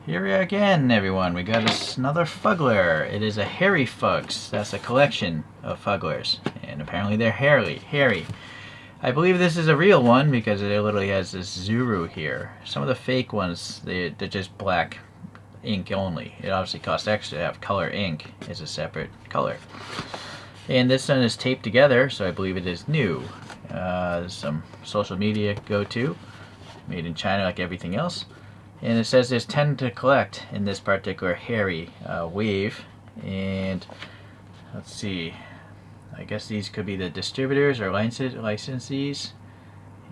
Here we are again, everyone. We got another Fuggler. It is a hairy Fugs. That's a collection of Fugglers. And apparently they're hairy. I believe this is a real one because it literally has this Zuru here. Some of the fake ones, they're just black ink only. It obviously costs extra to have color ink. It's a separate color. And this one is taped together, so I believe it is new. There's some social media go-to. Made in China like everything else. And it says there's 10 to collect in this particular hairy wave. And let's see, I guess these could be the distributors or licensees.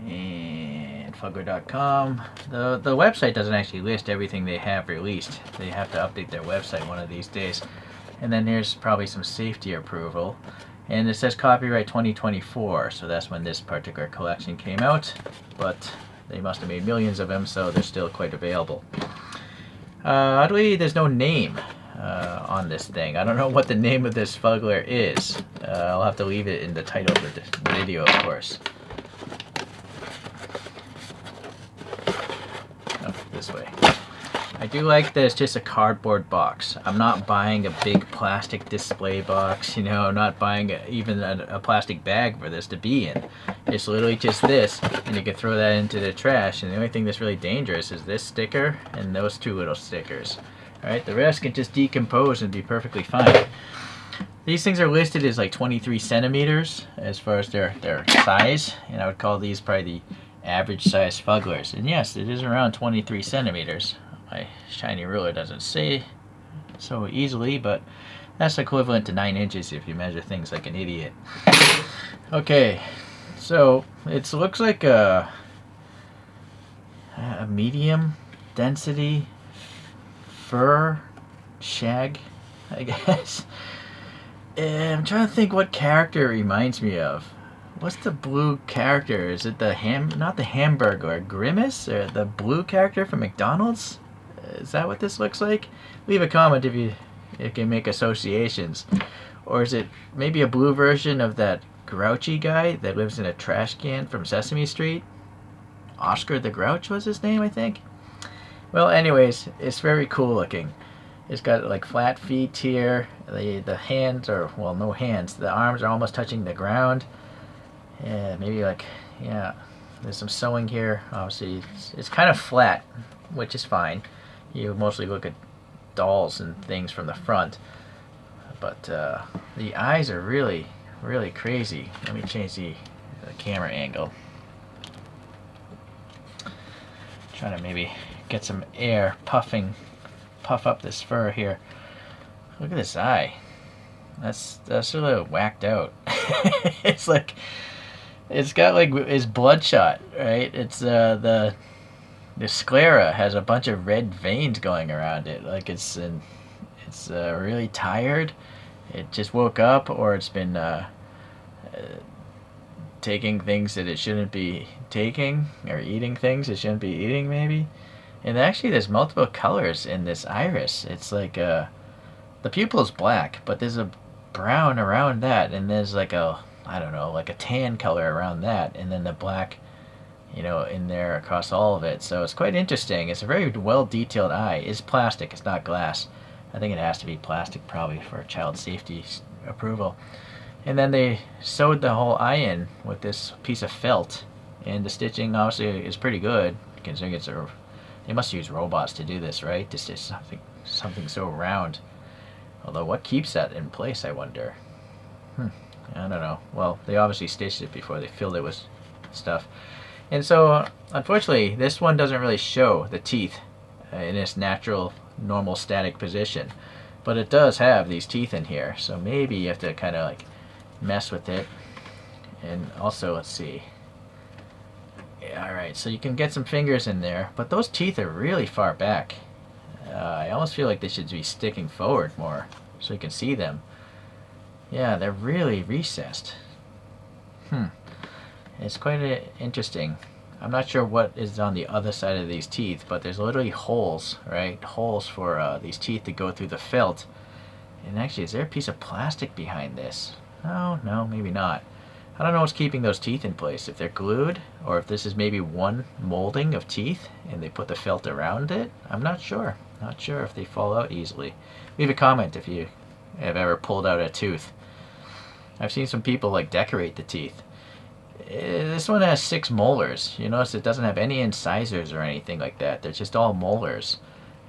And Fuggler.com. The website doesn't actually list everything they have released. They have to update their website one of these days. And then here's probably some safety approval. And it says copyright 2024, so that's when this particular collection came out. But they must have made millions of them, so they're still quite available. Oddly, there's no name on this thing. I don't know what the name of this Fuggler is. I'll have to leave it in the title of the video, of course. Oh, this way. I do like that it's just a cardboard box. I'm not buying a big plastic display box, you know, I'm not buying even a plastic bag for this to be in. It's literally just this, and you can throw that into the trash, and the only thing that's really dangerous is this sticker and those two little stickers. Alright, the rest can just decompose and be perfectly fine. These things are listed as like 23 centimeters as far as their size, and I would call these probably the average size Fugglers. And yes, it is around 23 centimeters. My shiny ruler doesn't say so easily, but that's equivalent to 9 inches if you measure things like an idiot. Okay, so it looks like a medium density fur shag, I guess. And I'm trying to think what character it reminds me of. What's the blue character? Is it the not the Hamburger, Grimace, or the blue character from McDonald's? Is that what this looks like? Leave a comment if you can make associations. Or is it maybe a blue version of that grouchy guy that lives in a trash can from Sesame Street? Oscar the Grouch was his name, I think. Well, anyways, it's very cool looking. It's got like flat feet here. The hands are, well, no hands. The arms are almost touching the ground. Yeah, maybe like, yeah. There's some sewing here. Obviously, it's kind of flat, which is fine. You mostly look at dolls and things from the front. But the eyes are really, really crazy. Let me change the camera angle. Trying to maybe get some air puff up this fur here. Look at this eye. That's a little whacked out. It's like, it's got like, it's bloodshot, right? It's the sclera has a bunch of red veins going around it. Like it's really tired. It just woke up, or it's been taking things that it shouldn't be taking, or eating things it shouldn't be eating, maybe. And actually, there's multiple colors in this iris. It's like the pupil's black, but there's a brown around that, and there's like a, I don't know, like a tan color around that, and then the black, you know, in there across all of it. So it's quite interesting. It's a very well detailed eye. It's plastic, it's not glass. I think it has to be plastic probably for child safety approval. And then they sewed the whole eye in with this piece of felt, and the stitching obviously is pretty good considering it's a, they must use robots to do this, right? To stitch something so round. Although what keeps that in place, I wonder. I don't know. Well, they obviously stitched it before they filled it with stuff. And so, unfortunately, this one doesn't really show the teeth in its natural, normal, static position. But it does have these teeth in here, so maybe you have to kind of like mess with it. And also, let's see. Yeah, alright, so you can get some fingers in there, but those teeth are really far back. I almost feel like they should be sticking forward more, so you can see them. Yeah, they're really recessed. It's quite interesting. I'm not sure what is on the other side of these teeth, but there's literally holes, right? Holes for these teeth to go through the felt. And actually, is there a piece of plastic behind this? Oh, no, maybe not. I don't know what's keeping those teeth in place. If they're glued, or if this is maybe one molding of teeth and they put the felt around it. I'm not sure. Not sure if they fall out easily. Leave a comment if you have ever pulled out a tooth. I've seen some people like decorate the teeth. This one has 6 molars. You notice it doesn't have any incisors or anything like that. They're just all molars.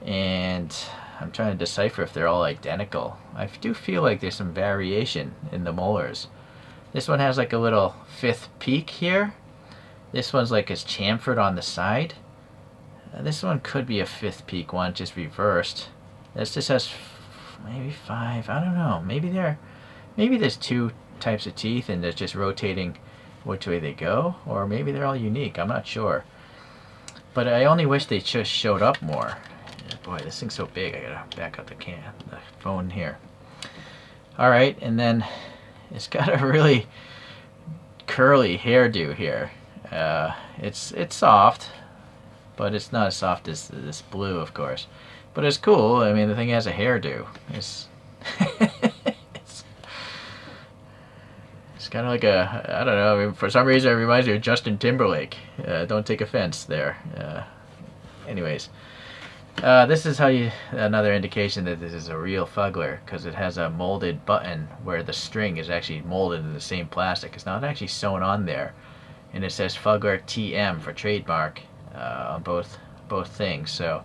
And I'm trying to decipher if they're all identical. I do feel like there's some variation in the molars. This one has like a little 5th peak here. This one's like it's chamfered on the side. This one could be a 5th peak one, just reversed. This just has maybe 5. I don't know. Maybe there's 2 types of teeth and they're just rotating which way they go, or maybe they're all unique. I'm not sure. But I only wish they just showed up more. Boy, this thing's so big. I gotta back up the phone here. All right, and then it's got a really curly hairdo here. It's soft, but it's not as soft as this blue, of course. But it's cool. I mean, the thing has a hairdo. It's kind of like I don't know. I mean, for some reason, it reminds me of Justin Timberlake. Don't take offense there. Anyways, this is another indication that this is a real Fuggler, because it has a molded button where the string is actually molded in the same plastic. It's not actually sewn on there, and it says Fuggler TM for trademark on both things. So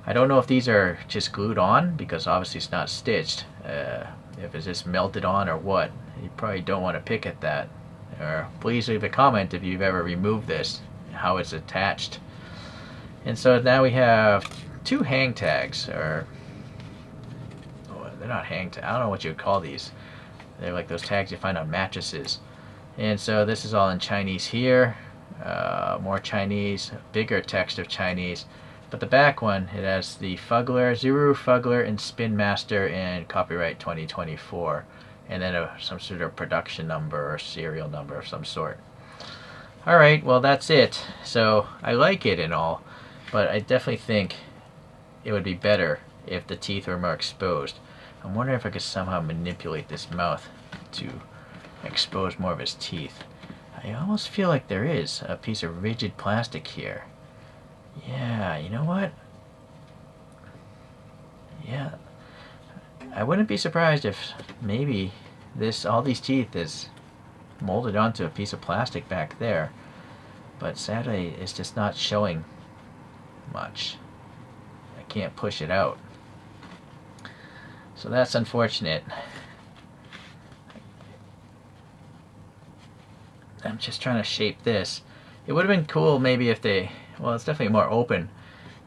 I don't know if these are just glued on, because obviously it's not stitched. If it's just melted on or what. You probably don't want to pick at that. Or please leave a comment if you've ever removed this, how it's attached. And so now we have 2 hang tags, or they're not hang tags. I don't know what you would call these. They're like those tags you find on mattresses. And so this is all in Chinese here. More Chinese, bigger text of Chinese. But the back one, it has the Fuggler, Zuru, Fuggler, and Spin Master, and copyright 2024. And then some sort of production number or serial number of some sort. Alright, well that's it. So I like it and all, but I definitely think it would be better if the teeth were more exposed. I'm wondering if I could somehow manipulate this mouth to expose more of his teeth. I almost feel like there is a piece of rigid plastic here. Yeah, you know what? Yeah. I wouldn't be surprised if maybe all these teeth is molded onto a piece of plastic back there. But sadly, it's just not showing much. I can't push it out. So that's unfortunate. I'm just trying to shape this. It would have been cool maybe if well, it's definitely more open,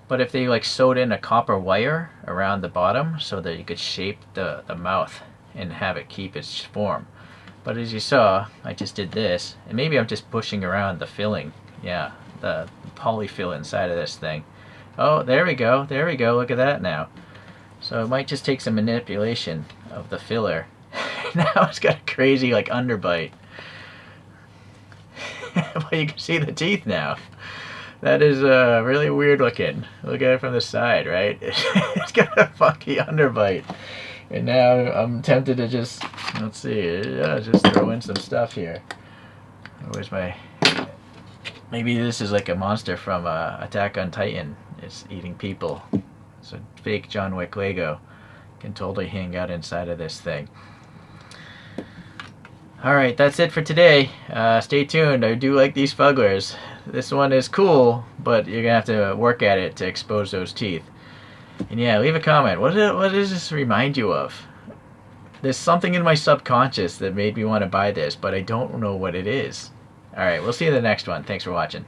but if they like sewed in a copper wire around the bottom so that you could shape the mouth and have it keep its form. But as you saw, I just did this, and maybe I'm just pushing around the filling. Yeah, the polyfill inside of this thing. Oh, there we go, look at that now. So it might just take some manipulation of the filler. Now it's got a crazy like underbite. Well, you can see the teeth now. That is really weird looking. Look at it from the side, right? It's got a funky underbite. And now I'm tempted to just, let's see, just throw in some stuff here. Where's my... Maybe this is like a monster from Attack on Titan. It's eating people. So fake John Wick Lego can totally hang out inside of this thing. Alright, that's it for today. Stay tuned. I do like these Fugglers. This one is cool, but you're going to have to work at it to expose those teeth. And yeah, leave a comment. What does this remind you of? There's something in my subconscious that made me want to buy this, but I don't know what it is. Alright, we'll see you in the next one. Thanks for watching.